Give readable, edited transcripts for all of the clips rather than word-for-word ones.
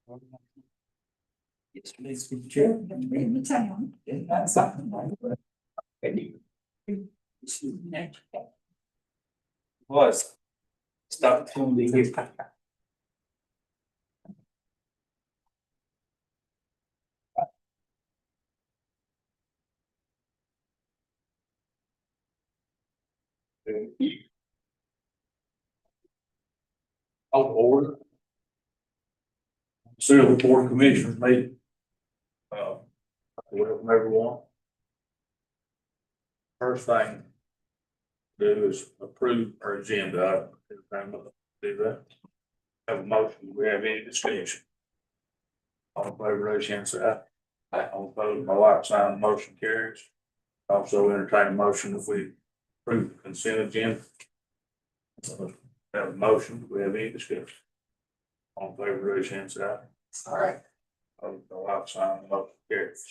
Yes, please, Mr. Chair. In the town. That's something like that. Was. Stop telling me here. Out of order. Sylva Board of Commissioners meeting. Welcome everyone. First thing to do is approve our agenda. Every time I do that. Have a motion. Do we have any discussion? All in favor, raise your hand, say aye. All opposed, my like sign, the motion carries. Also entertain a motion if we approve the consent agenda. Have a motion. Do we have any discussion? All in favor, raise your hand, say aye. All right. The like sign, the motion carries.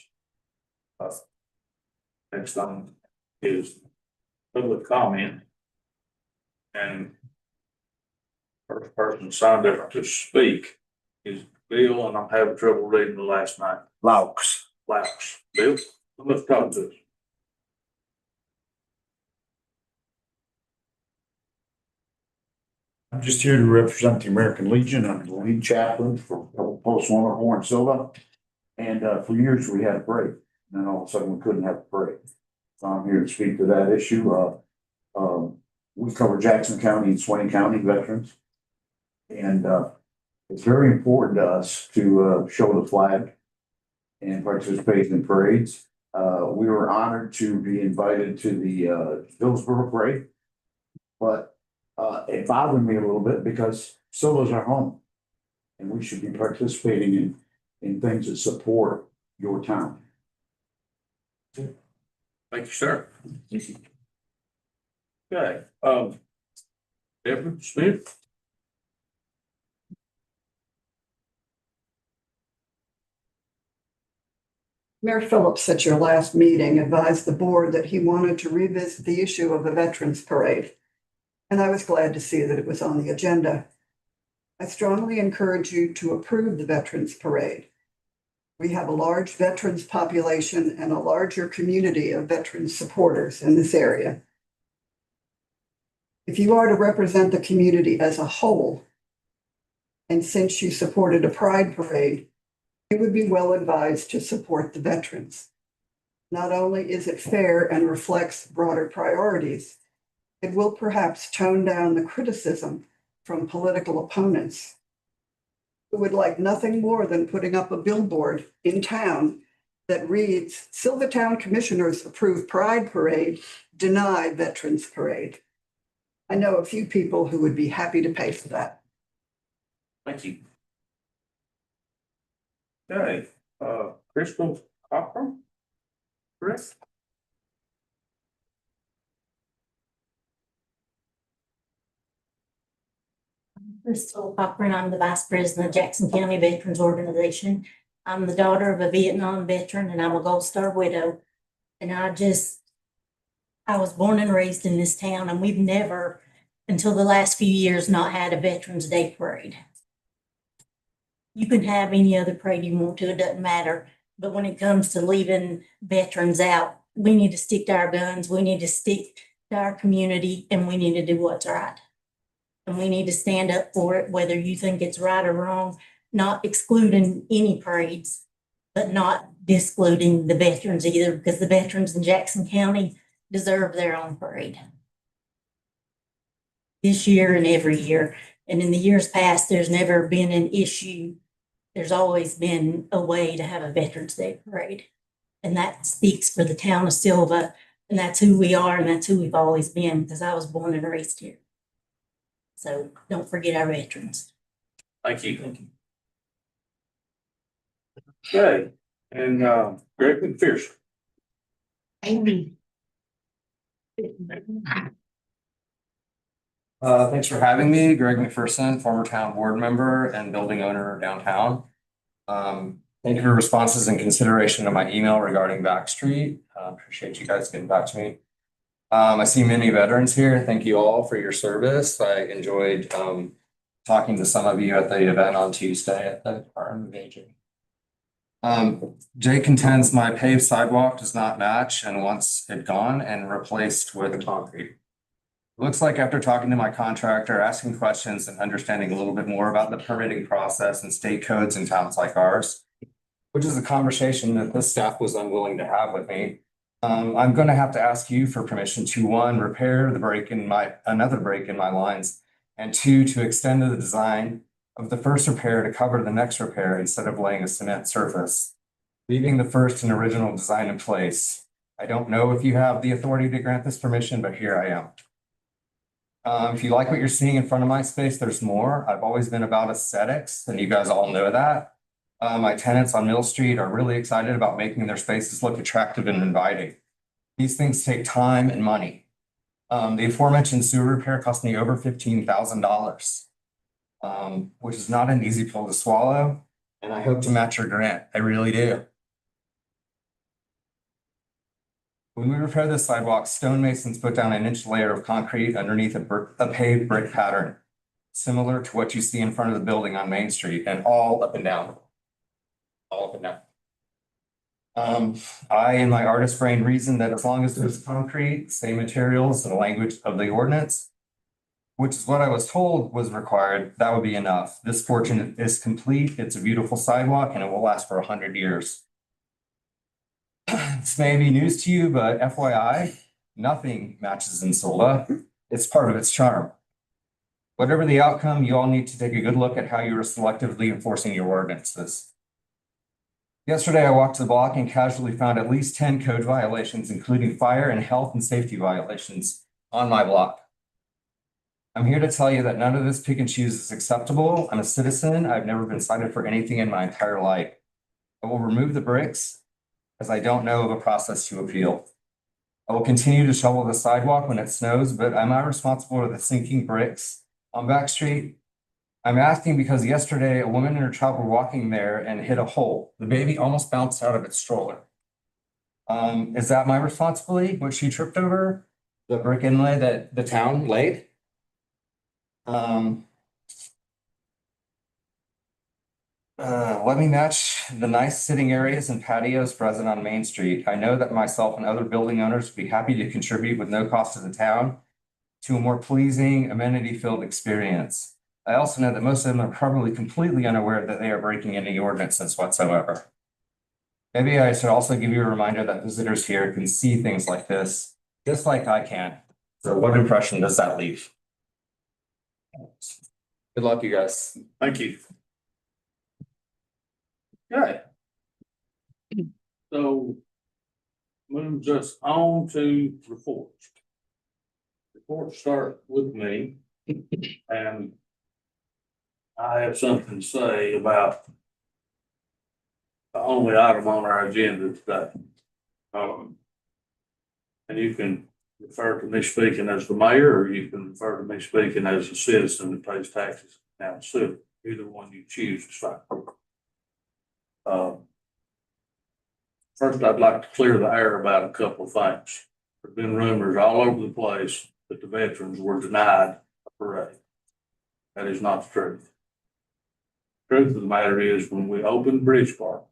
Next on is public comment. And first person signed up to speak is Bill, and I'm having trouble reading the last name. Laux. Bill, let's talk to us. I'm just here to represent the American Legion. I'm the lead chaplain for Post 104 in Sylva. And for years we had a parade, and then all of a sudden we couldn't have a parade. So I'm here to speak to that issue. We cover Jackson County and Swain County veterans. And it's very important to us to show the flag and participate in parades. We were honored to be invited to the Hillsborough parade, but it bothered me a little bit because Sylva's our home, and we should be participating in things that support your town. Thank you, sir. Okay, Deborah Smith. Mayor Phillips at your last meeting advised the board that he wanted to revisit the issue of the Veterans Parade. And I was glad to see that it was on the agenda. I strongly encourage you to approve the Veterans Parade. We have a large veterans population and a larger community of veterans supporters in this area. If you are to represent the community as a whole, and since you supported a pride parade, you would be well advised to support the veterans. Not only is it fair and reflects broader priorities, it will perhaps tone down the criticism from political opponents who would like nothing more than putting up a billboard in town that reads, Sylva Town Commissioners approve Pride Parade, deny Veterans Parade. I know a few people who would be happy to pay for that. Thank you. Okay, Crystal Cochran, correct? Crystal Cochran, I'm the Vice President of Jackson County Veterans Organization. I'm the daughter of a Vietnam veteran and I'm a Gold Star widow. And I was born and raised in this town, and we've never, until the last few years, not had a Veterans Day parade. You can have any other parade you want to, it doesn't matter. But when it comes to leaving veterans out, we need to stick to our guns, we need to stick to our community, and we need to do what's right. And we need to stand up for it, whether you think it's right or wrong, not excluding any parades, but not discluding the veterans either, because the veterans in Jackson County deserve their own parade. This year and every year. And in the years past, there's never been an issue. There's always been a way to have a Veterans Day parade. And that speaks for the town of Sylva. And that's who we are, and that's who we've always been, because I was born and raised here. So don't forget our veterans. Thank you. Thank you. Okay, and Greg McPherson. Thanks for having me, Greg McPherson, former town board member and building owner downtown. Thank you for responses and consideration to my email regarding Back Street. Appreciate you guys getting back to me. I see many veterans here. Thank you all for your service. I enjoyed talking to some of you at the event on Tuesday at the Department of Aging. Jay contends my paved sidewalk does not match and wants it gone and replaced with concrete. Looks like after talking to my contractor, asking questions and understanding a little bit more about the permitting process and state codes in towns like ours, which is a conversation that this staff was unwilling to have with me. I'm gonna have to ask you for permission to, one, repair another break in my lines, and two, to extend the design of the first repair to cover the next repair instead of laying a cement surface, leaving the first and original design in place. I don't know if you have the authority to grant this permission, but here I am. If you like what you're seeing in front of my space, there's more. I've always been about aesthetics, and you guys all know that. My tenants on Mill Street are really excited about making their spaces look attractive and inviting. These things take time and money. The aforementioned sewer repair cost me over $15,000, which is not an easy pill to swallow, and I hope to match your grant. I really do. When we repair this sidewalk, stonemasons put down an inch layer of concrete underneath a paved brick pattern, similar to what you see in front of the building on Main Street, and all up and down. All up and down. I, in my artist brain, reasoned that as long as there's concrete, same materials, and the language of the ordinance, which is what I was told was required, that would be enough. This portion is complete. It's a beautiful sidewalk, and it will last for 100 years. This may be news to you, but FYI, nothing matches in Sylva. It's part of its charm. Whatever the outcome, you all need to take a good look at how you are selectively enforcing your ordinances. Yesterday, I walked the block and casually found at least 10 code violations, including fire and health and safety violations on my block. I'm here to tell you that none of this pick and choose is acceptable. I'm a citizen. I've never been cited for anything in my entire life. I will remove the bricks, as I don't know of a process to appeal. I will continue to shovel the sidewalk when it snows, but am I responsible for the sinking bricks on Back Street? I'm asking because yesterday a woman and her child were walking there and hit a hole. The baby almost bounced out of its stroller. Is that my responsibility? What she tripped over? The brick inlay that the town laid? Let me match the nice sitting areas and patios present on Main Street. I know that myself and other building owners would be happy to contribute with no cost to the town to a more pleasing, amenity-filled experience. I also know that most of them are probably completely unaware that they are breaking any ordinances whatsoever. Maybe I should also give you a reminder that visitors here can see things like this, just like I can. So what impression does that leave? Good luck, you guys. Thank you. Okay. So moves us on to reports. Reports start with me, and I have something to say about the only item on our agenda today. And you can refer to me speaking as the mayor, or you can refer to me speaking as a citizen that pays taxes now in Sylva. Either one you choose is fine. First, I'd like to clear the air about a couple of things. There've been rumors all over the place that the veterans were denied a parade. That is not the truth. The truth of the matter is, when we opened Bridge Park,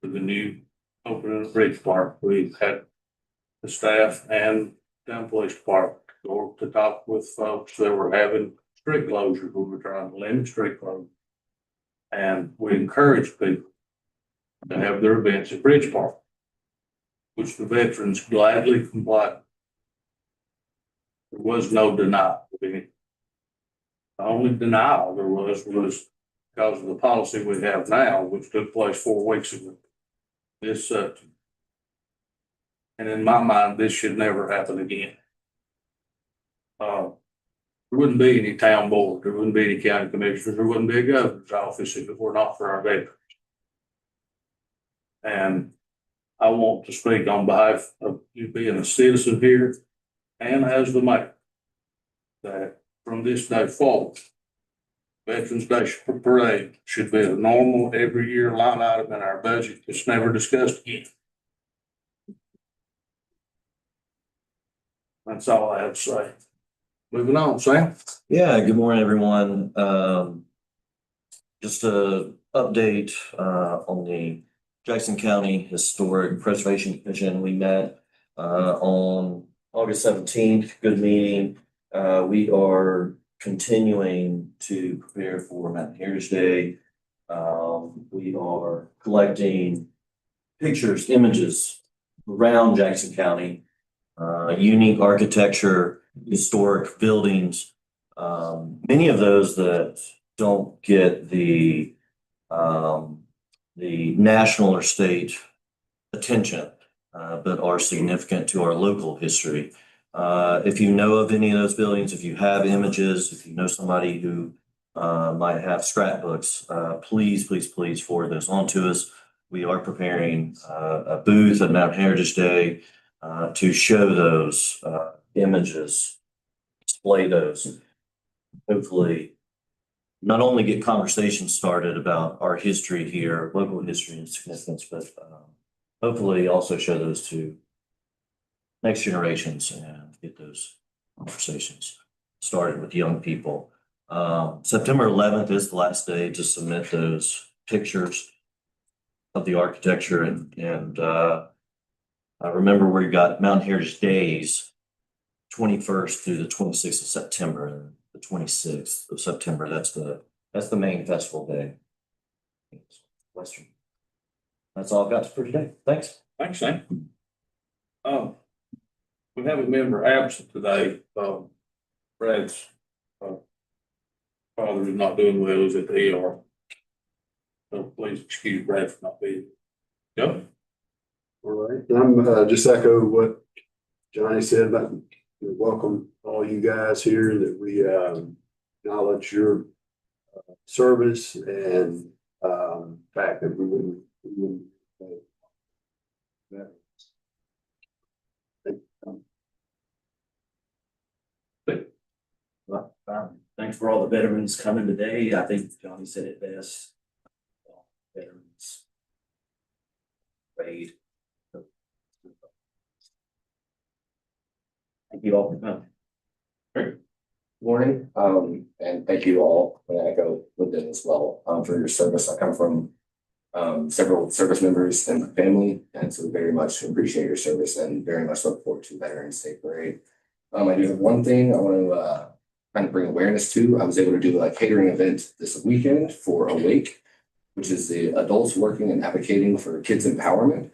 with the new opening of Bridge Park, we had the staff and town police department go to talk with folks that were having street closures. We were trying to limit street closures. And we encouraged people to have their events at Bridge Park, which the veterans gladly complied. There was no denial of any. The only denial there was because of the policy we have now, which took place 4 weeks ago. This, and in my mind, this should never happen again. There wouldn't be any town board, there wouldn't be any county commissioners, there wouldn't be a governor's office if it were not for our veterans. And I want to speak on behalf of you being a citizen here and as the mayor, that from this day forward, Veterans Day Parade should be a normal every year line item in our budget. It's never discussed again. That's all I have to say. Moving on, Sam. Yeah, good morning, everyone. Just a update on the Jackson County Historic Preservation Commission. We met on August 17th. Good meeting. We are continuing to prepare for Mountain Heritage Day. We are collecting pictures, images around Jackson County, unique architecture, historic buildings. Many of those that don't get the national or state attention, but are significant to our local history. If you know of any of those buildings, if you have images, if you know somebody who might have scrapbooks, please, please, please forward those on to us. We are preparing a booth at Mountain Heritage Day to show those images, display those, hopefully not only get conversations started about our history here, local history and significance, but hopefully also show those to next generations and get those conversations started with young people. September 11th is the last day to submit those pictures of the architecture and I remember we've got Mountain Heritage Days, 21st through the 26th of September, and the 26th of September, that's the main festival day. Western. That's all I've got for today. Thanks. Thanks, Sam. We have a member absent today. Brad's father is not doing well, he's at the ER. So please excuse Brad for not being. Go. All right, I'm just echo what Johnny said about welcome all you guys here, that we acknowledge your service and fact that we wouldn't Thanks for all the veterans coming today. I think Johnny said it best. Veterans. Parade. Thank you all for coming. Morning, and thank you all, and I echo with them as well, for your service. I come from several service members in my family, and so very much appreciate your service and very much look forward to Veterans Day Parade. I do have one thing I want to kind of bring awareness to. I was able to do a catering event this weekend for Awake, which is the adults working and advocating for kids empowerment.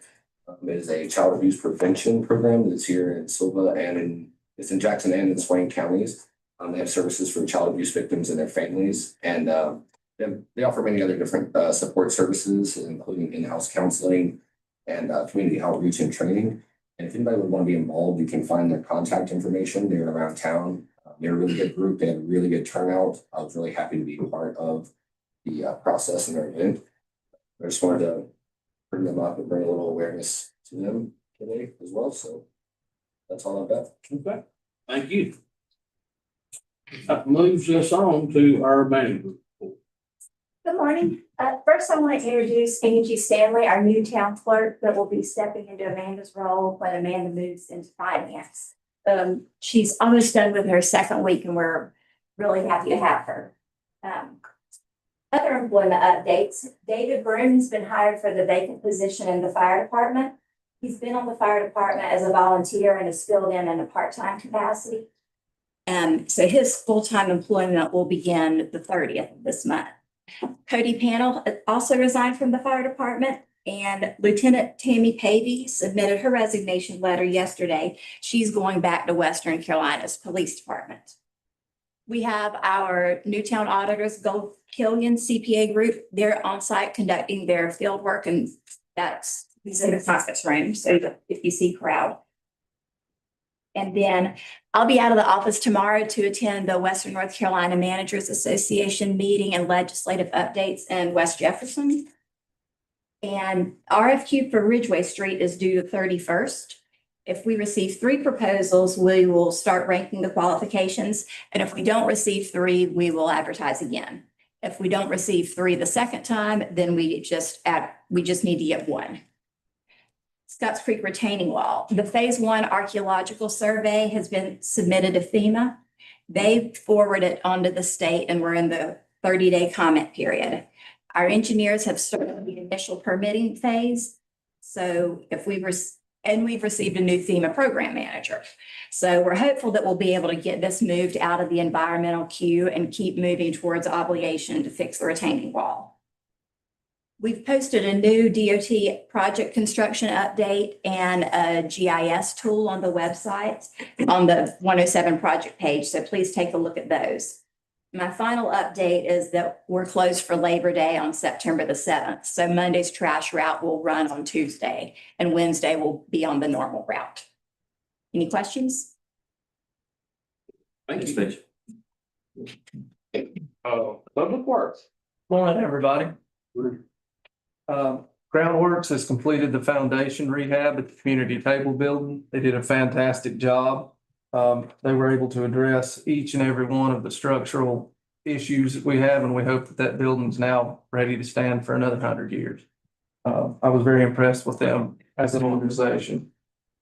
It is a child abuse prevention program that's here in Sylva and it's in Jackson and in Swain counties. They have services for child abuse victims and their families, and they offer many other different support services, including in-house counseling and community outreach and training. And if anybody would want to be involved, you can find their contact information. They're around town. They're a really good group. They had a really good turnout. I was really happy to be a part of the process and their event. I just wanted to bring them up and bring a little awareness to them today as well. So that's all I've got. Okay, thank you. That moves us on to our manager. Good morning. First, I want to introduce Angie Stanley, our new town clerk that will be stepping into Amanda's role when Amanda moves into finance. She's almost done with her second week and we're really happy to have her. Other employment updates. David Broom has been hired for the vacant position in the fire department. He's been on the fire department as a volunteer and is filled in a part-time capacity. So his full-time employment will begin the 30th of this month. Cody Panel also resigned from the fire department, and Lieutenant Tammy Pavey submitted her resignation letter yesterday. She's going back to Western Carolina's police department. We have our Newtown auditors, Gold Killian CPA group. They're on site conducting their field work, and these are the conference room. So if you see crowd. And then I'll be out of the office tomorrow to attend the Western North Carolina Managers Association meeting and legislative updates in West Jefferson. And RFQ for Ridgeway Street is due the 31st. If we receive 3 proposals, we will start ranking the qualifications. And if we don't receive 3, we will advertise again. If we don't receive 3 the second time, then we just need to get 1. Scotts Creek retaining wall. The phase 1 archaeological survey has been submitted to FEMA. They forward it onto the state and we're in the 30-day comment period. Our engineers have started the initial permitting phase. So we've received a new FEMA program manager. So we're hopeful that we'll be able to get this moved out of the environmental queue and keep moving towards obligation to fix the retaining wall. We've posted a new DOT project construction update and a GIS tool on the website on the 107 project page. So please take a look at those. My final update is that we're closed for Labor Day on September the 7th. So Monday's trash route will run on Tuesday and Wednesday will be on the normal route. Any questions? Thank you. Thanks. Public Works. Morning, everybody. Groundworks has completed the foundation rehab at the community table building. They did a fantastic job. They were able to address each and every one of the structural issues that we have, and we hope that that building's now ready to stand for another 100 years. I was very impressed with them as an organization.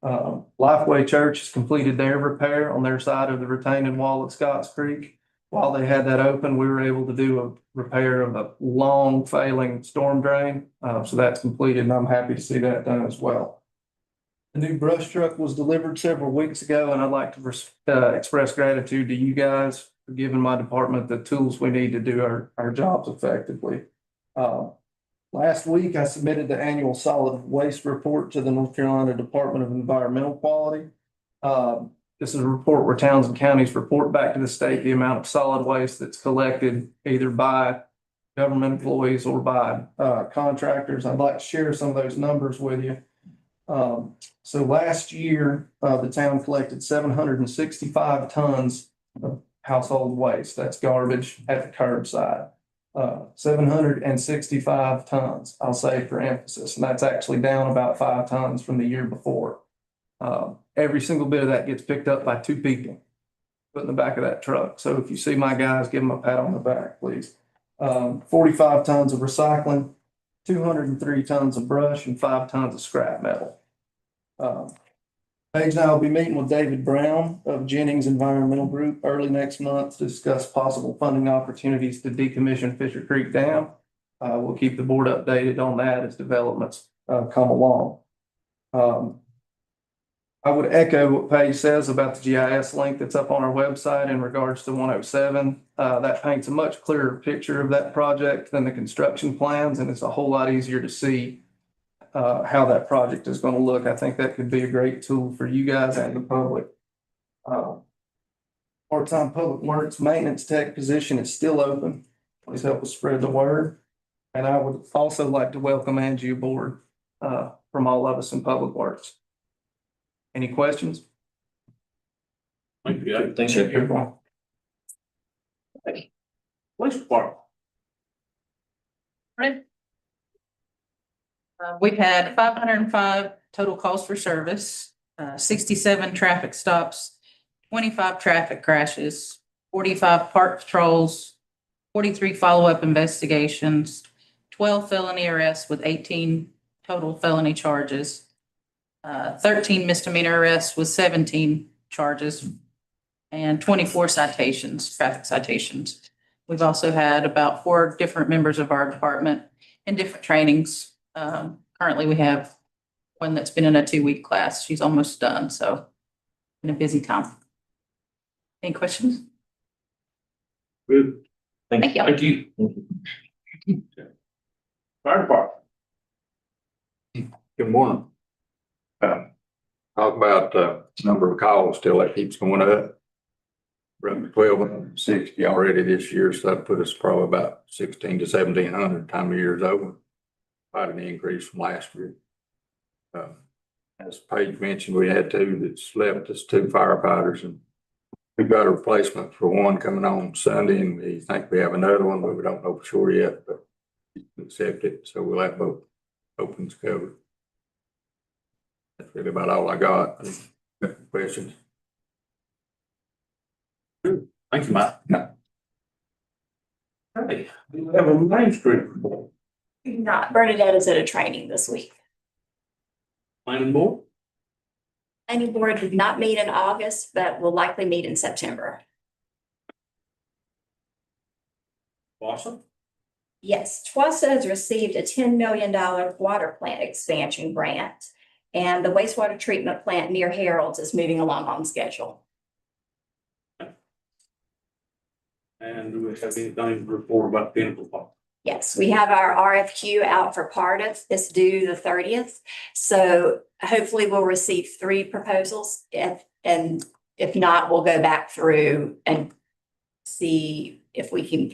Lifeway Church has completed their repair on their side of the retaining wall at Scotts Creek. While they had that open, we were able to do a repair of a long failing storm drain. So that's completed and I'm happy to see that done as well. The new brush truck was delivered several weeks ago and I'd like to express gratitude to you guys for giving my department the tools we need to do our jobs effectively. Last week, I submitted the annual solid waste report to the North Carolina Department of Environmental Quality. This is a report where towns and counties report back to the state the amount of solid waste that's collected either by government employees or by contractors. I'd like to share some of those numbers with you. So last year, the town collected 765 tons of household waste. That's garbage at the curbside. 765 tons, I'll say for emphasis, and that's actually down about 5 tons from the year before. Every single bit of that gets picked up by 2 people, put in the back of that truck. So if you see my guys, give them a pat on the back, please. 45 tons of recycling, 203 tons of brush, and 5 tons of scrap metal. Paige and I will be meeting with David Brown of Jennings Environmental Group early next month to discuss possible funding opportunities to decommission Fisher Creek Dam. We'll keep the board updated on that as developments come along. I would echo what Paige says about the GIS link that's up on our website in regards to 107. That paints a much clearer picture of that project than the construction plans, and it's a whole lot easier to see how that project is going to look. I think that could be a great tool for you guys and the public. Part-time public works maintenance tech position is still open. Please help us spread the word. And I would also like to welcome Angie aboard from all of us in public works. Any questions? Thank you. Thanks, Jeff. Police Department. We've had 505 total calls for service, 67 traffic stops, 25 traffic crashes, 45 park patrols, 43 follow-up investigations, 12 felony arrests with 18 total felony charges, 13 misdemeanor arrests with 17 charges, and 24 citations, traffic citations. We've also had about 4 different members of our department in different trainings. Currently, we have one that's been in a 2-week class. She's almost done, so been a busy time. Any questions? Good. Thank you. Thank you. Fire Department. Good morning. Talk about number of calls still that keeps going up. We're up to 1,260 already this year, so that put us probably about 1,600 to 1,700 time of year is over. Quite an increase from last year. As Paige mentioned, we had 2 that's left us, 2 firefighters, and we've got a replacement for one coming on Sunday, and we think we have another one, but we don't know for sure yet, but accept it, so we'll have both opens covered. That's really about all I got. Questions? Thank you, Mike. No. Hey, we have a Main Street report. Not, Bernadette is at a training this week. Planning board. Planning board did not meet in August, but will likely meet in September. Awesome. Yes, TWASA has received a $10 million water plant expansion grant. And the wastewater treatment plant near Harold's is moving along on schedule. And do we have anything to report about Pinnacle Park? Yes, we have our RFQ out for Pardus. It's due the 30th. So hopefully we'll receive 3 proposals. And if not, we'll go back through and see if we can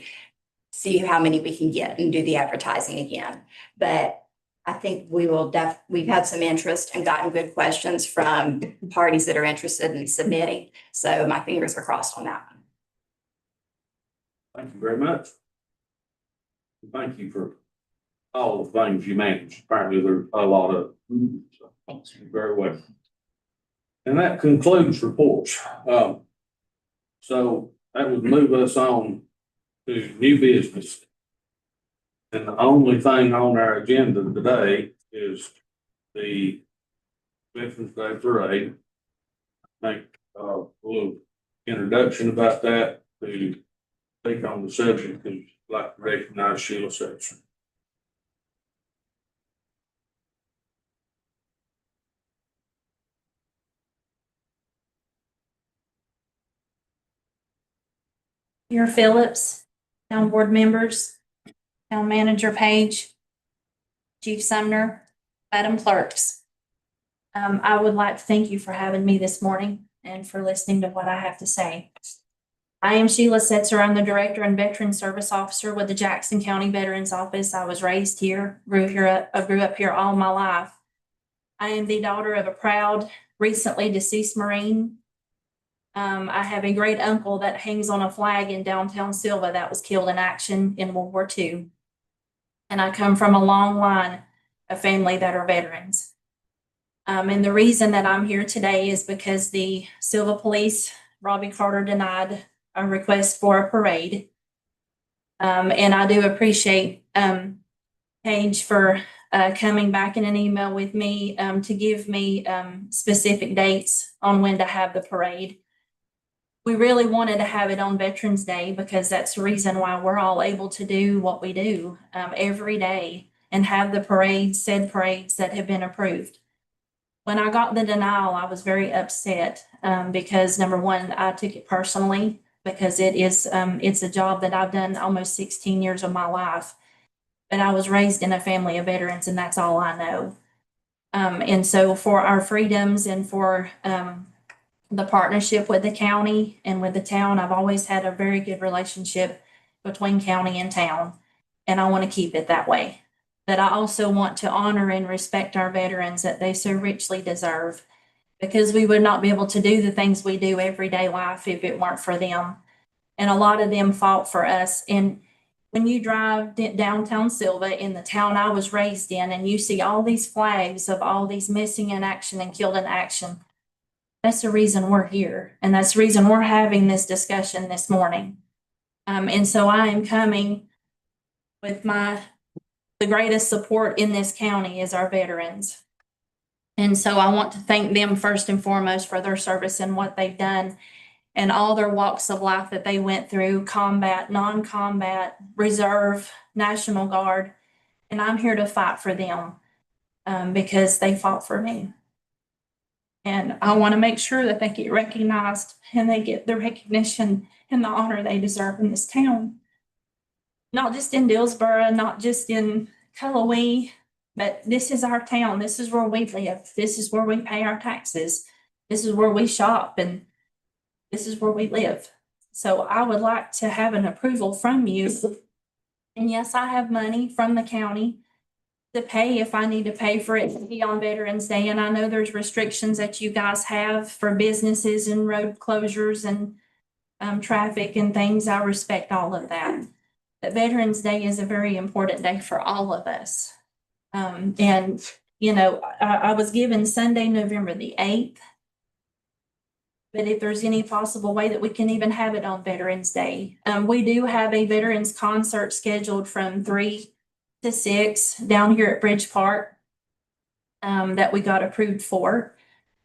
see how many we can get and do the advertising again. But I think we've had some interest and gotten good questions from parties that are interested in submitting. So my fingers are crossed on that one. Thank you very much. Thank you for all the things you managed. Apparently there's a lot of. Thank you. Very well. And that concludes reports. So that would move us on to new business. And the only thing on our agenda today is the Veterans Day Parade. I think a little introduction about that to speak on the subject, because I'd like to recognize Sheila Setzer. Mayor Phillips, town board members, town manager Page, Chief Sumner, Madam Clerks. I would like to thank you for having me this morning and for listening to what I have to say. I am Sheila Setzer. I'm the Director and Veteran Service Officer with the Jackson County Veterans Office. I was raised here, grew up here all my life. I am the daughter of a proud, recently deceased Marine. I have a great uncle that hangs on a flag in downtown Sylva that was killed in action in World War II. And I come from a long line of family that are veterans. And the reason that I'm here today is because the Sylva Police, Robbie Carter, denied a request for a parade. And I do appreciate Paige for coming back in an email with me to give me specific dates on when to have the parade. We really wanted to have it on Veterans Day because that's the reason why we're all able to do what we do every day and have the parades, said parades that have been approved. When I got the denial, I was very upset because number one, I took it personally because it's a job that I've done almost 16 years of my life. But I was raised in a family of veterans and that's all I know. And so for our freedoms and for the partnership with the county and with the town, I've always had a very good relationship between county and town. And I want to keep it that way. But I also want to honor and respect our veterans that they so richly deserve, because we would not be able to do the things we do everyday life if it weren't for them. And a lot of them fought for us. And when you drive downtown Sylva in the town I was raised in, and you see all these flags of all these missing in action and killed in action, that's the reason we're here. And that's the reason we're having this discussion this morning. And so I am coming with the greatest support in this county is our veterans. And so I want to thank them first and foremost for their service and what they've done and all their walks of life that they went through, combat, non-combat, reserve, National Guard. And I'm here to fight for them because they fought for me. And I want to make sure that they get recognized and they get the recognition and the honor they deserve in this town. Not just in Dillsboro, not just in Cullowhee, but this is our town. This is where we live. This is where we pay our taxes. This is where we shop and this is where we live. So I would like to have an approval from you. And yes, I have money from the county to pay if I need to pay for it to be on Veterans Day. And I know there's restrictions that you guys have for businesses and road closures and traffic and things. I respect all of that. But Veterans Day is a very important day for all of us. And, you know, I was given Sunday, November the 8th. But if there's any possible way that we can even have it on Veterans Day. We do have a veterans concert scheduled from 3 to 6 down here at Bridge Park that we got approved for.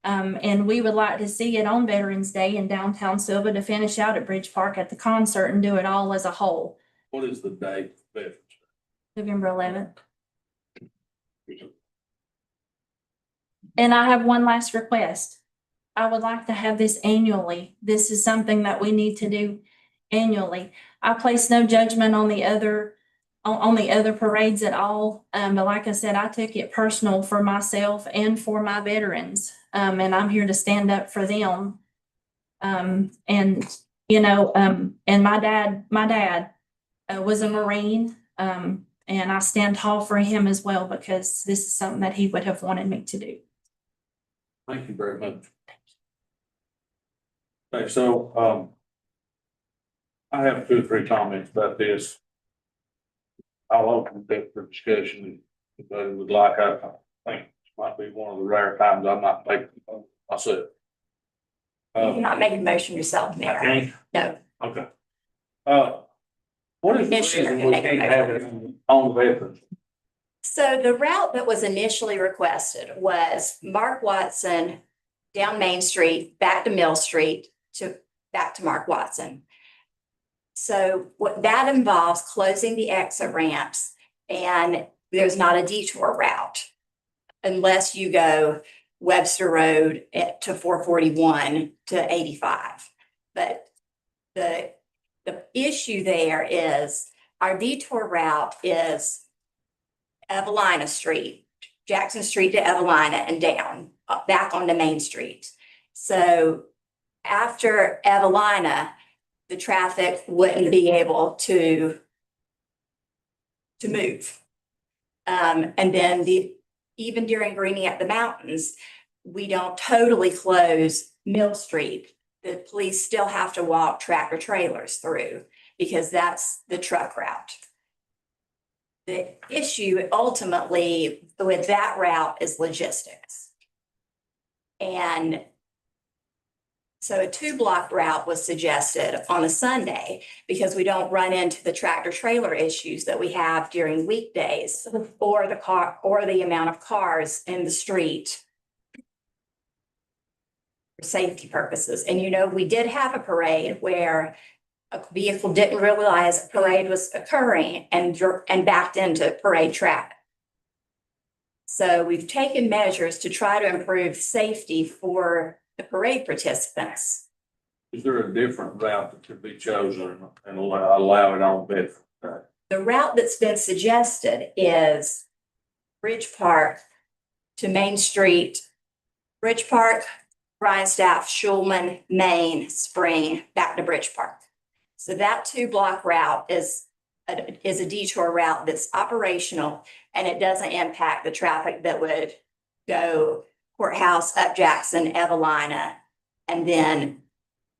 And we would like to see it on Veterans Day in downtown Sylva to finish out at Bridge Park at the concert and do it all as a whole. What is the date? Veterans November 11th. Day? And I have one last request. I would like to have this annually. This is something that we need to do annually. I place no judgment on the other, on the other parades at all. But like I said, I took it personal for myself and for my veterans. And I'm here to stand up for them. And my dad was a Marine. And I stand tall for him as well, because this is something that he would have wanted me to do. Thank you very much. Okay, so, I have 2 or 3 comments about this. I'll open it for discussion if anybody would like. I think this might be one of the rare times I might make it myself. You're not making a motion yourself, I Mayor. can't? No. Okay. What is the Commissioner reason can we make a can't have it on veterans? So the route that was initially requested was Mark Watson down Main Street, back to Mill Street, back to Mark Watson. So what that involves closing the exit ramps, and there's not a detour route unless you go Webster Road to 441 to 85. But the issue there is our detour route is Evelina Street, Jackson Street to Evelina and down, back onto Main Street. So after Evelina, the traffic wouldn't be able to move. And then even during Greening Up the Mountains, we don't totally close Mill Street. The police still have to walk tractor trailers through because that's the truck route. The issue ultimately with that route is logistics. And so a 2-block route was suggested on a Sunday because we don't run into the tractor trailer issues that we have during weekdays or the amount of cars in the street for safety purposes. And we did have a parade where a vehicle didn't realize a parade was occurring and backed into parade traffic. So we've taken measures to try to improve safety for the parade participants. Is there a different route that could be chosen and allow it on Veterans Day? The route that's been suggested is Bridge Park to Main Street, Bridge Park, Brian Staff, Schulman, Main, Spring, back to Bridge Park. So that 2-block route is a detour route that's operational, and it doesn't impact the traffic that would go Courthouse, up Jackson, Evelina, and then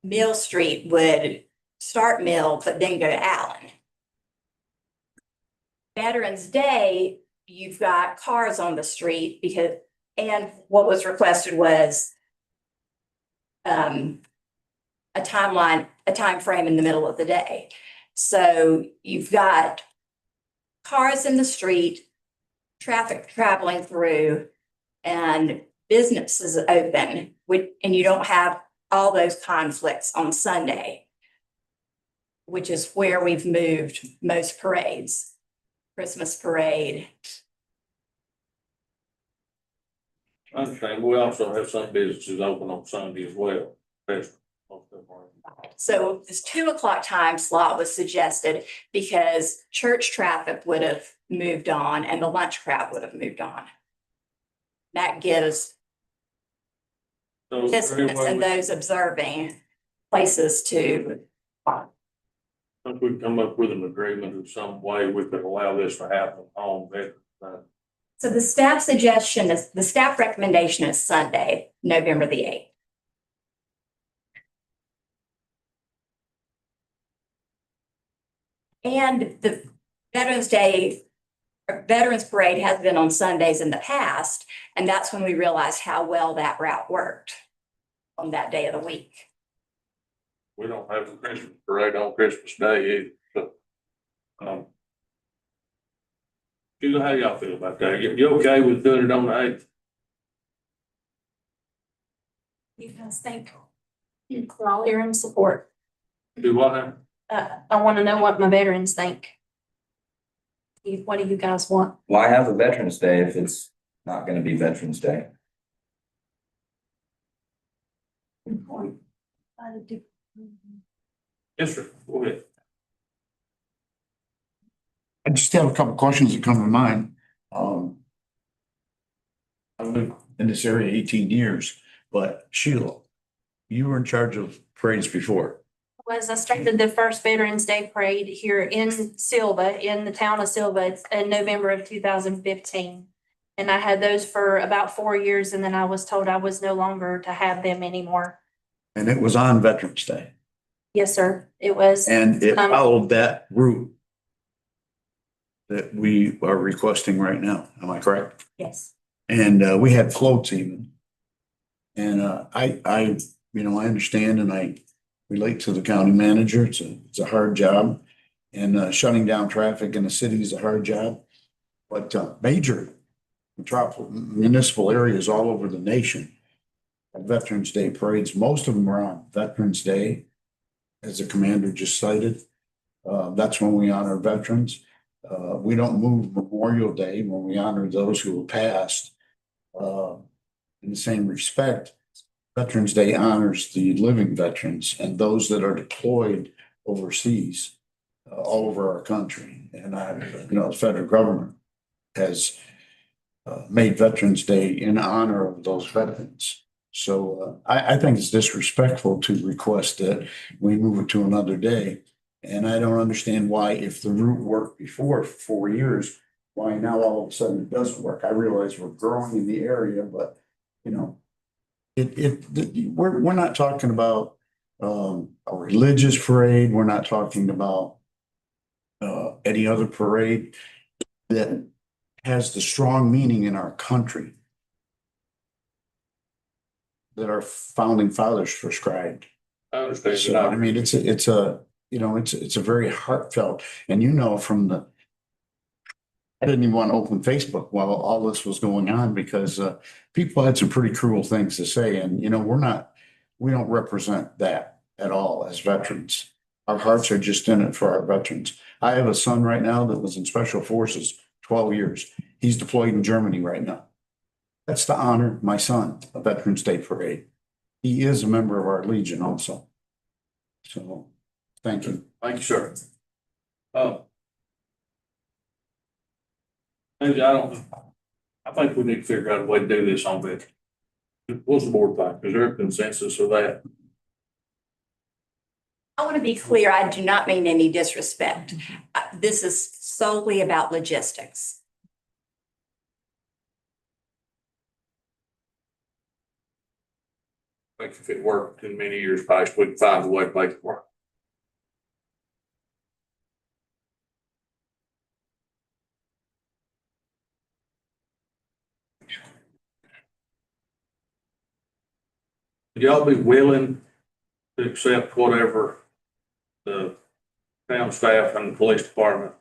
Mill Street would start Mill, but then go to Allen. Veterans Day, you've got cars on the street and what was requested was a time frame in the middle of the day. So you've got cars in the street, traffic traveling through, and businesses open, and you don't have all those conflicts on Sunday, which is where we've moved most parades. Christmas parade. I understand. We also have some businesses open on Sunday as well. So this 2:00 time slot was suggested because church traffic would have moved on and the lunch crowd would have moved on. That gives participants and those observing places to. If we come up with an agreement of some way we could allow this to happen on Veterans Day. So the staff recommendation is Sunday, November the 8th. And the Veterans Parade has been on Sundays in the past, and that's when we realized how well that route worked on that day of the week. We don't have a Christmas parade on Christmas Day either, so. How y'all feel about that? You okay with doing it on the 8th? You guys think? For all your support. Do what now? I want to know what my veterans think. What do you guys want? Why have a Veterans Day if it's not gonna be Veterans Day? Yes, sir. Go ahead. I just have a couple questions that come to mind. I've lived in this area 18 years, but Sheila, you were in charge of parades before. I started the first Veterans Day Parade here in Sylva, in the town of Sylva, in November of 2015. And I had those for about 4 years, and then I was told I was no longer to have them anymore. And it was on Veterans Day. Yes, sir, it was. And it followed that route that we are requesting right now. Am I correct? Yes. And we had floats even. And I understand and I relate to the county manager. It's a hard job. And shutting down traffic in the city is a hard job. But major municipal areas all over the nation have Veterans Day parades. Most of them are on Veterans Day, as the commander just cited. That's when we honor veterans. We don't move Memorial Day when we honor those who have passed. In the same respect, Veterans Day honors the living veterans and those that are deployed overseas, all over our country. And the federal government has made Veterans Day in honor of those veterans. So I think it's disrespectful to request that we move it to another day. And I don't understand why, if the route worked before for 4 years, why now all of a sudden it doesn't work. I realize we're growing in the area, but we're not talking about a religious parade. We're not talking about any other parade that has the strong meaning in our country that our founding fathers prescribed. I understand. So, I mean, it's a very heartfelt, and from I didn't even want to open Facebook while all this was going on because people had some pretty cruel things to say. And, we don't represent that at all as veterans. Our hearts are just in it for our veterans. I have a son right now that was in special forces 12 years. He's deployed in Germany right now. That's to honor my son, a Veterans Day parade. He is a member of our Legion also. So, thank you. Thank you, sir. Maybe I think we need to figure out a way to do this on veterans. What's the board think? Is there a consensus of that? I want to be clear, I do not mean any disrespect. This is solely about logistics. I think if it worked in many years past, we could find a way to make it work. Would y'all be willing to accept whatever the town staff and the police department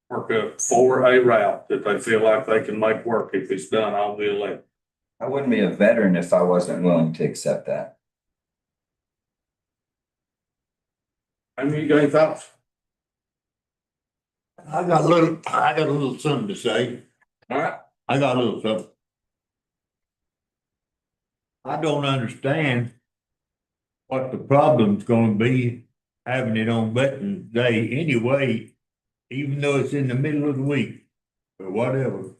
work up for a route that they feel like they can make work if it's done on the 11th? I wouldn't be a veteran if I wasn't willing to accept that. I mean, you got any thoughts? I got a little something to say. All right. I got a little something. I don't understand what the problem's gonna be having it on Veterans Day anyway, even though it's in the middle of the week or whatever.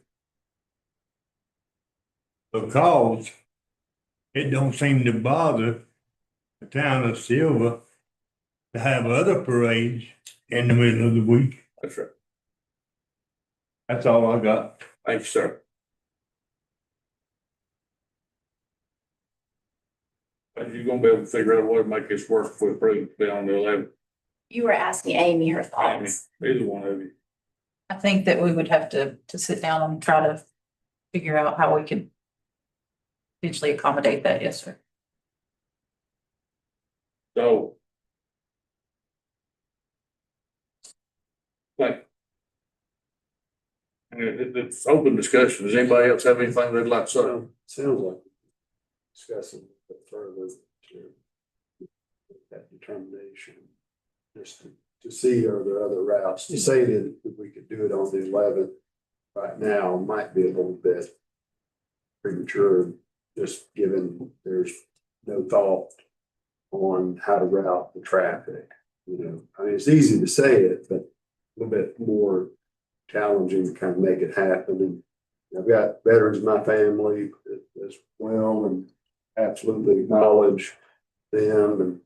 Because it don't seem to bother the town of Sylva to have other parades in the middle of the week. That's right. That's all I got. Thank you, sir. Are you gonna be able to figure out a way to make this work for the president to be on the 11th? You were asking Amy her thoughts. Either one of you. I think that we would have to sit down and try to figure out how we could potentially accommodate that. Yes, sir. So. It's open discussion. Does anybody else have anything they'd like to say? Sounds like discussing a bit further to that determination. Just to to see are there other routes. To say that if we could do it on the 11th right now might be a little bit premature, just given there's no thought on how to route the traffic. You know, I mean, it's easy to say it, but a little bit more challenging to kind of make it happen. And I've got veterans in my family as well, and absolutely acknowledge them, and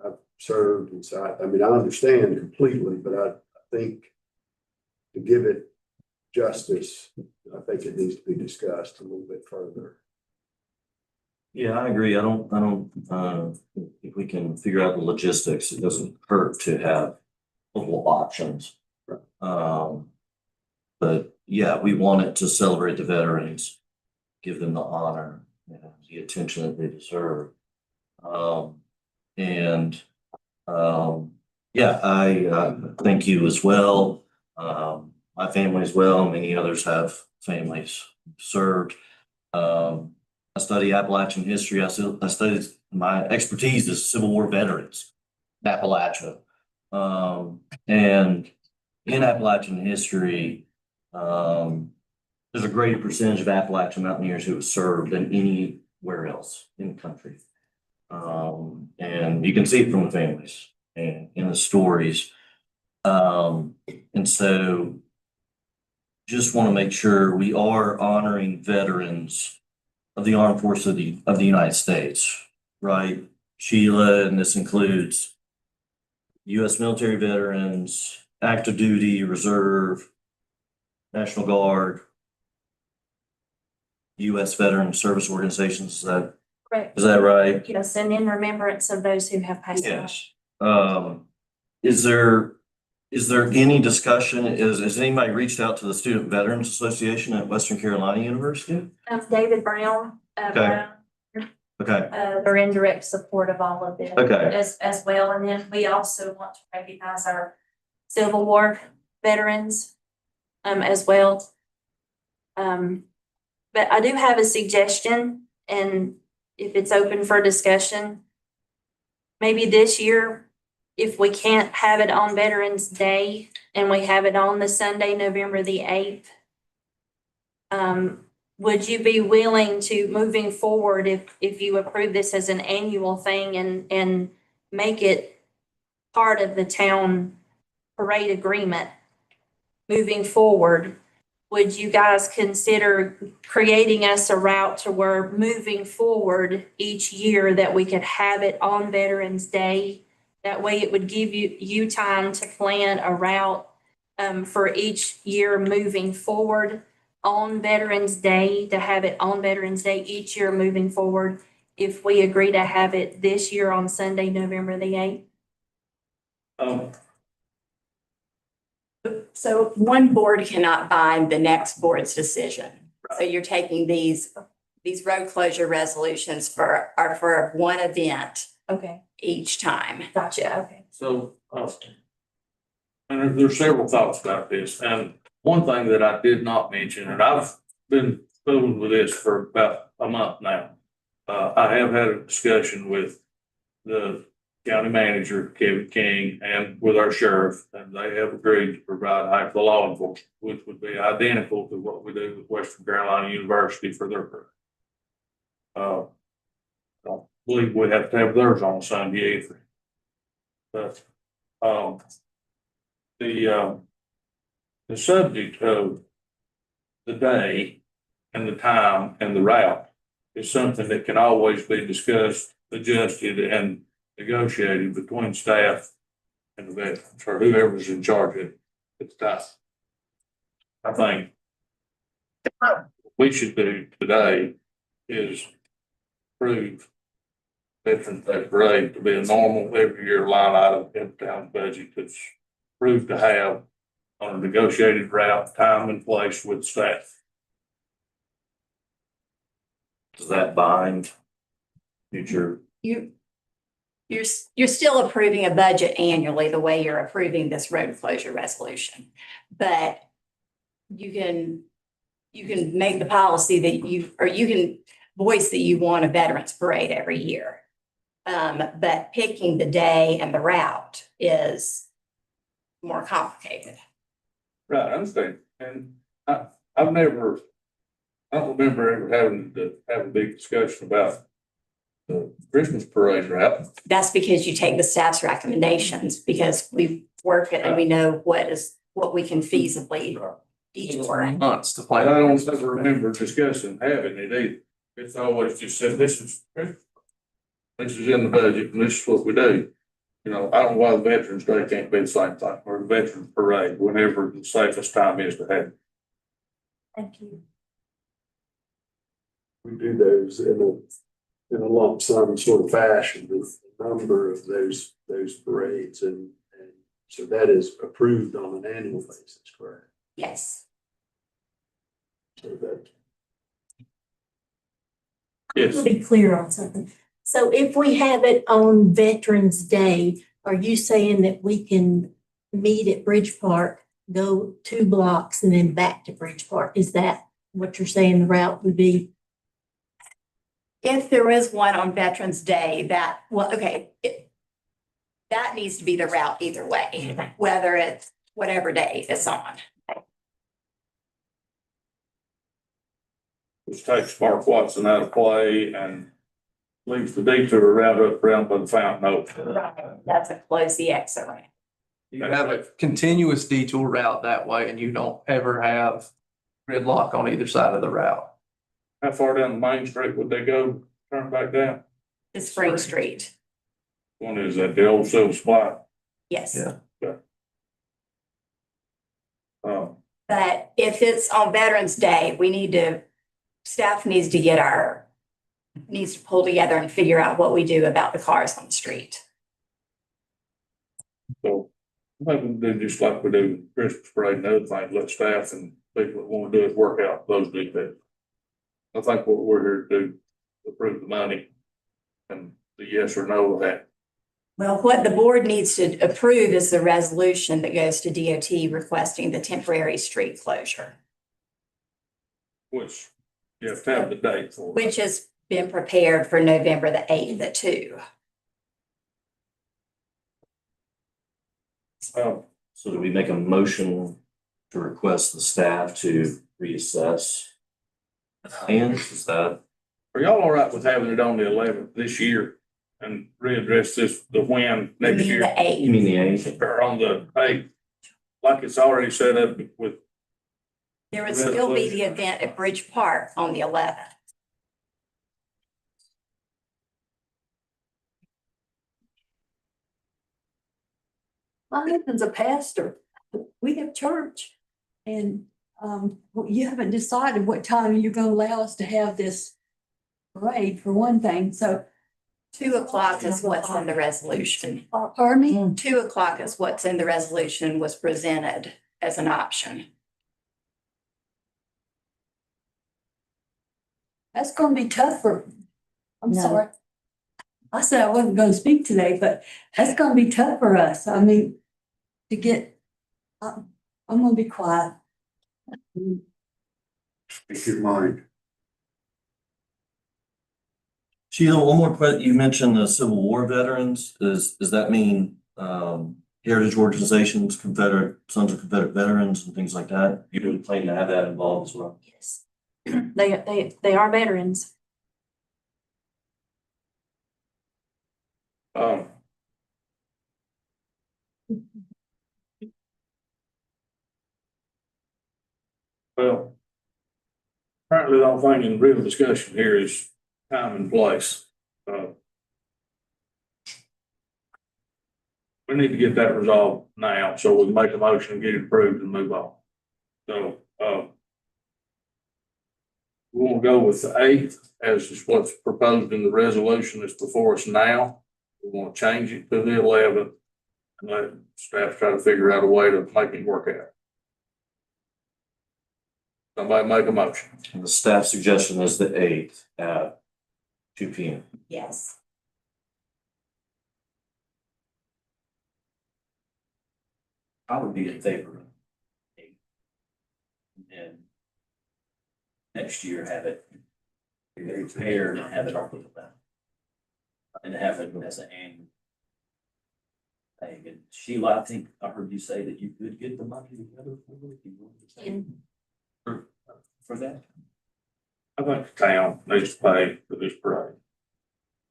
I've served, and so I mean, I understand completely, but I think to give it justice, I think it needs to be discussed a little bit further. Yeah, I agree. I don't, if we can figure out the logistics, it doesn't hurt to have multiple options. But yeah, we want it to celebrate the veterans, give them the honor, and the attention that they deserve. Yeah, I thank you as well. My family as well. Many others have families served. I study Appalachian history. I studied, my expertise is Civil War veterans in Appalachia. And in Appalachian history, there's a greater percentage of Appalachian mountaineers who have served than anywhere else in the country. And you can see it from the families and in the stories. And so just want to make sure we are honoring veterans of the armed forces of the United States, right? Sheila, and this includes U.S. military veterans, active duty, reserve, National Guard, U.S. veteran service organizations. Correct. Is that right? Yes, and in remembrance of those who have passed away. Yes. Is there any discussion? Has anybody reached out to the Student Veterans Association at Western Carolina University? David Brown. Okay. Okay. They're in direct support of all of this. Okay. As well. And then we also want to recognize our Civil War veterans as well. But I do have a suggestion, and if it's open for discussion, maybe this year, if we can't have it on Veterans Day and we have it on the Sunday, November the 8th, would you be willing to, moving forward, if you approve this as an annual thing and make it part of the town parade agreement moving forward, would you guys consider creating us a route to where moving forward each year that we could have it on Veterans Day? That way it would give you time to plan a route for each year moving forward on Veterans Day, to have it on Veterans Day each year moving forward, if we agree to have it this year on Sunday, November the 8th. So one board cannot bind the next board's decision. So you're taking these road closure resolutions are for one event. Okay. Each time. Gotcha. Okay. So, and there's several thoughts about this, and one thing that I did not mention, and I've been fooling with this for about a month now. I have had a discussion with the county manager, Kevin King, and with our sheriff, and they have agreed to provide hyper law enforcement, which would be identical to what we do with Western Carolina University for their group. I don't believe we have to have theirs on Sunday either. But the subject of the day and the time and the route is something that can always be discussed, adjusted, and negotiated between staff and the veterans, or whoever's in charge of it at the time. I think what we should do today is prove Veterans Day Parade to be a normal every year line item in the town budget that's proved to have on a negotiated route, time and place with staff. Does that bind future? You're still approving a budget annually the way you're approving this road closure resolution, but you can make the policy that you can voice that you want a veterans parade every year. But picking the day and the route is more complicated. Right, I understand, and I've never, I don't remember ever having to have a big discussion about the Christmas parade route. That's because you take the staff's recommendations, because we work it and we know what we can feasibly detour. Months to I plan. don't ever remember discussing having it either. It's always just said, this is in the budget and this is what we do. You know, I don't know why the Veterans Day can't be the same thing, or the Veterans Parade, whenever the safest time is to have it. Thank you. We do those in a lump sum sort of fashion with a number of those parades and so that is approved on an annual basis, correct? Yes. So that. Yes. To be clear on something. So if we have it on Veterans Day, are you saying that we can meet at Bridge Park, go 2 blocks and then back to Bridge Park? Is that what you're saying the route would be? If there is one on Veterans Day, that needs to be the route either way, whether it's whatever day it's on. Which takes Mark Watson out of play and leaves the detour route up around by the fountain open. Right. That's a close the exit ramp. You have a continuous detour route that way and you don't ever have gridlock on either side of the route. How far down the main street would they go, turn back down? To Spring Street. One is that the old Sylva supply. Yes. Yeah. But if it's on Veterans Day, staff needs to pull together and figure out what we do about the cars on the street. So maybe we do just like we do Christmas parade and other things, let staff and people that want to do it work out those details. I think what we're here to do, approve the money and the yes or no of that. Well, what the board needs to approve is the resolution that goes to DOT requesting the temporary street closure, Which you have to have the date for. which has been prepared for November the 8th at 2. So do we make a motion to request the staff to reassess? And is that? Are y'all all right with having it on the 11th this year and readdress the when next year? The 8th. You mean the 8th? Or on the 8th, like it's already set up with. There would still be the event at Bridge Park on the 11th. My husband's a pastor. We have church. And you haven't decided what time you're gonna allow us to have this parade for one thing, so. 2 o'clock is what's in the resolution. Pardon me? 2 o'clock is what's in the resolution was presented as an option. That's gonna be tough I'm No. sorry. I said I wasn't gonna speak today, but that's gonna be tough for us. I mean, to get, I'm gonna be quiet. Speak your mind. Sheila, one more question. You mentioned the Civil War veterans. Does that mean heritage organizations, Sons of Confederate Veterans and things like that? You would plan to have that involved as well? Yes. They are veterans. Well, apparently the only thing in real discussion here is time and place. We need to get that resolved now, so we can make a motion, get it approved and move on. So, we want to go with the 8th as is what's proposed in the resolution that's before us now. We want to change it to the 11th and let staff try to figure out a way to make it work out. Somebody make a motion. And the staff suggestion is the 8th at 2 p.m. Yes. I would be in favor of 8. And next year have it prepared and have it on the left. And have it as an annual. thing. And Sheila, I think I heard you say that you could get the money together for it, if you wanted to say, for that. I think the town needs to pay for this parade.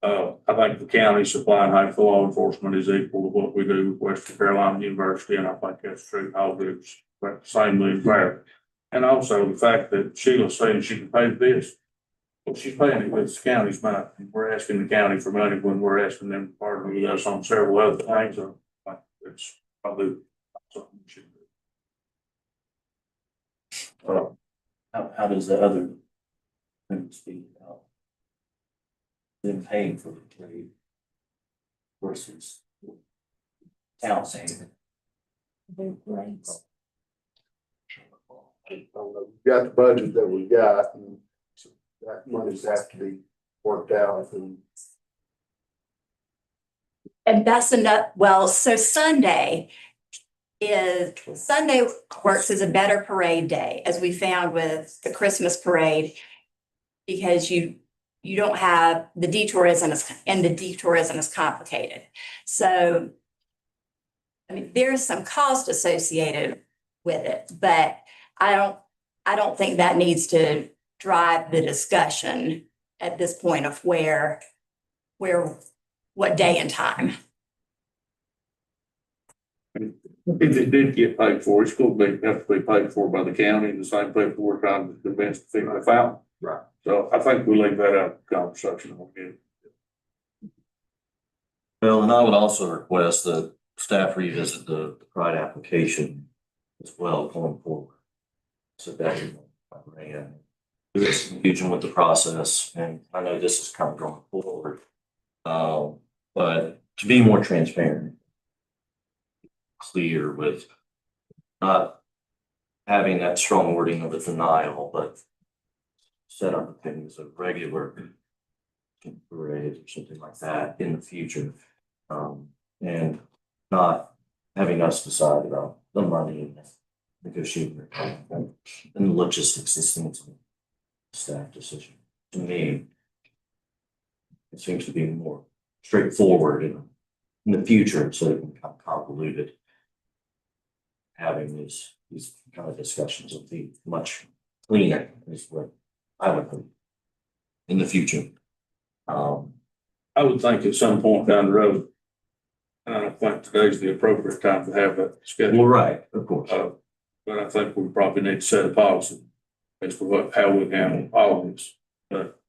I think the county supplying half the law enforcement is equal to what we do with Western Carolina University, and I think that's true. All groups, but same move there. And also the fact that Sheila's saying she can pay this. Well, she's paying it with the county's money. We're asking the county for money when we're asking them to partner with us on several other things. So I think it's probably something we should do. How does the other things speak about them paying for the parade versus town saying? We've got the budget that we got, and so that money's have to be worked out, And that's enough, well, so Sunday works as a better parade day, as we found with the Christmas parade. Because you don't have, the detour isn't as complicated. So, I mean, there's some cost associated with it, but I don't think that needs to drive the discussion at this point of what day and time. If it did get paid for, it's going to have to be paid for by the county, and the same people we're trying to convince to figure it out. Right. So I think we leave that out of the conversation. Well, and I would also request that staff revisit the pride application as well going forward. So that there's confusion with the process, and I know this is kind of going forward. But to be more transparent, clear with not having that strong wording of a denial, but set up things of regular parades or something like that in the future. And not having us decide about the money and negotiating and the logistics systems and staff decision. To me, it seems to be more straightforward in the future instead of become convoluted. Having these kind of discussions will be much cleaner is what I would hope in the future. I would think at some point down the road, and I don't think today's the appropriate time to have that discussion. Well, right, of course. But I think we probably need to set a policy as to how we handle all of this. But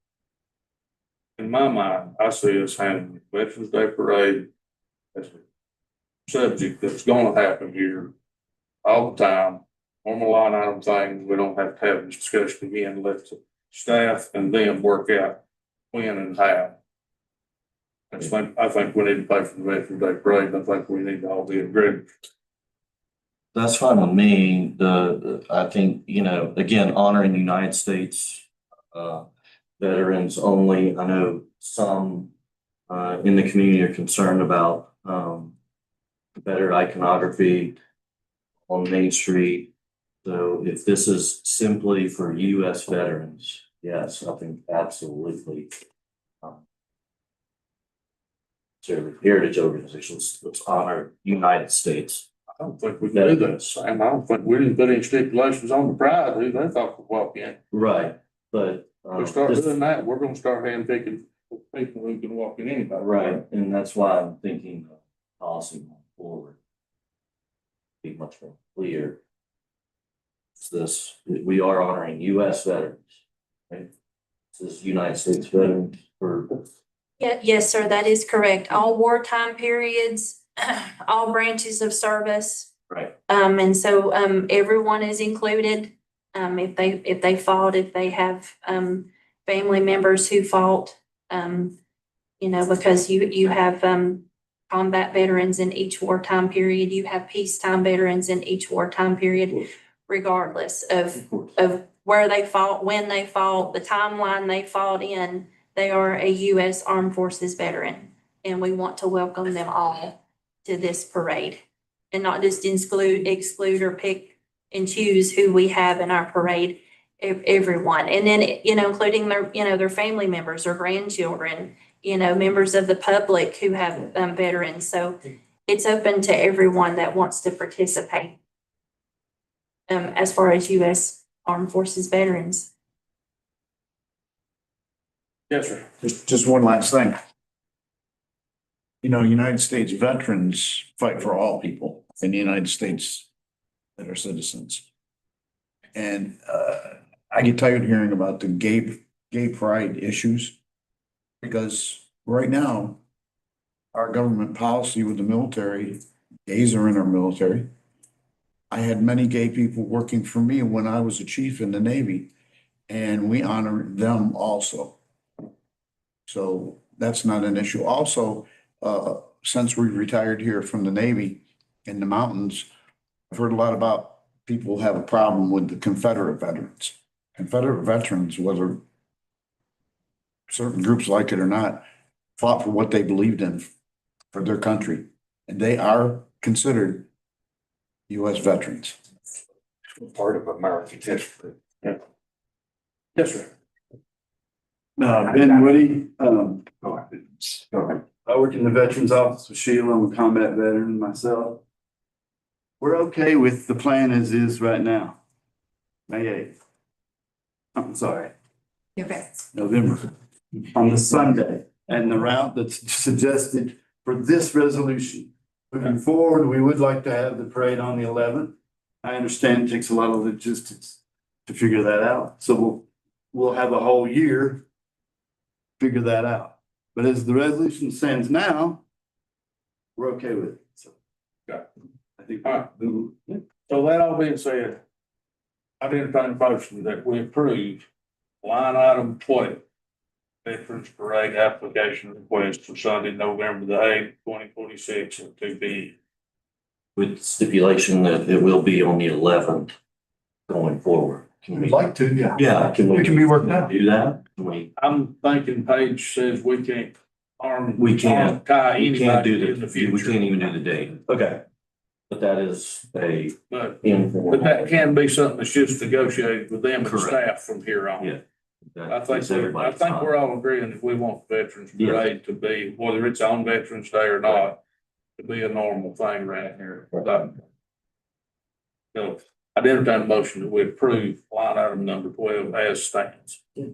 in my mind, I see us handling Veterans Day Parade as a subject that's going to happen here all the time. Normal line item thing, we don't have to have this discussion again. Let the staff and them work out when and how. I think we need to pay for the Veterans Day Parade. I think we need to all be agreed. That's fine with me. I think, again, honoring United States veterans only. I know some in the community are concerned about better iconography on Main Street. So if this is simply for US veterans, yes, I think absolutely. So heritage organizations, let's honor United States. I don't think we can do that, Sam. I don't think we didn't put any stipulations on the pride, who they thought could walk in. Right, but. We start doing that, we're gonna start handpicking people who can walk in anybody. Right, and that's why I'm thinking of policy going forward. Be much more clear. We are honoring US veterans, right? This is United States veterans for. Yes, sir, that is correct. All wartime periods, all branches of service. Right. And so everyone is included. If they fought, if they have family members who fought, because you have combat veterans in each wartime period, you have peacetime veterans in each wartime period, regardless of where they fought, when they fought, the timeline they fought in. They are a U.S. Armed Forces veteran, and we want to welcome them all to this parade and not just exclude or pick and choose who we have in our parade, everyone. And then, including their family members or grandchildren, members of the public who have veterans. So it's open to everyone that wants to participate. As far as US Armed Forces veterans. Yes, sir. Just one last thing. You know, United States veterans fight for all people in the United States that are citizens. And I get tired of hearing about the gay pride issues. Because right now, our government policy with the military, gays are in our military. I had many gay people working for me when I was a chief in the Navy, and we honor them also. So that's not an issue. Also, since we retired here from the Navy in the mountains, I've heard a lot about people have a problem with the Confederate veterans. Confederate veterans, whether certain groups like it or not, fought for what they believed in for their country. And they are considered US veterans. Part of American history. Yes, sir. Ben Woody, Go ahead. I work in the Veterans Office with Sheila. I'm a combat veteran myself. We're okay with the plan as is right now. May 8th. I'm sorry, Okay. November, on the Sunday, and the route that's suggested for this resolution. Moving forward, we would like to have the parade on the 11th. I understand it takes a lot of logistics to figure that out, so we'll have a whole year to figure that out. But as the resolution stands now, we're okay with it, so. Got I think. All right. So that all being said, I entertain a motion that we approve line item 12. Veterans Parade application request for Sunday, November the 8th, 2026 at 2 p.m. With stipulation that it will be on the 11th going forward. Can We'd we, like to, yeah. yeah, can It can be worked out. do that? Can we, I'm thinking Paige says we can't We can't. tie we can't anybody do in the we future. can't even do the date. Okay. But that is a But informal. that can be something that's just negotiated with them and the Correct. staff from here on. Yeah. I think we're all agreeing that we want the Veterans Yeah. Parade to be, whether it's on Veterans Day or not, to be a normal thing right here. So I entertain a motion that we approve line item number 12 as stands. We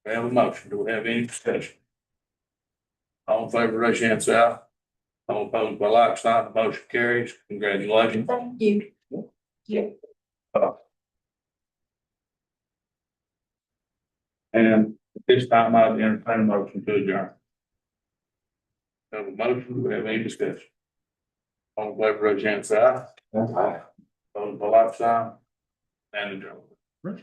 have a motion. Do we have any discussion? All in favor, raise your hand, say aye. All opposed by like sign, the motion carries. Congratulations. Thank you. Yeah. And at this time, I entertain a motion to adjourn. Have a motion, do we have any discussion? All in favor, raise your hand, say aye. Aye. Opposed by like sign, and adjourn.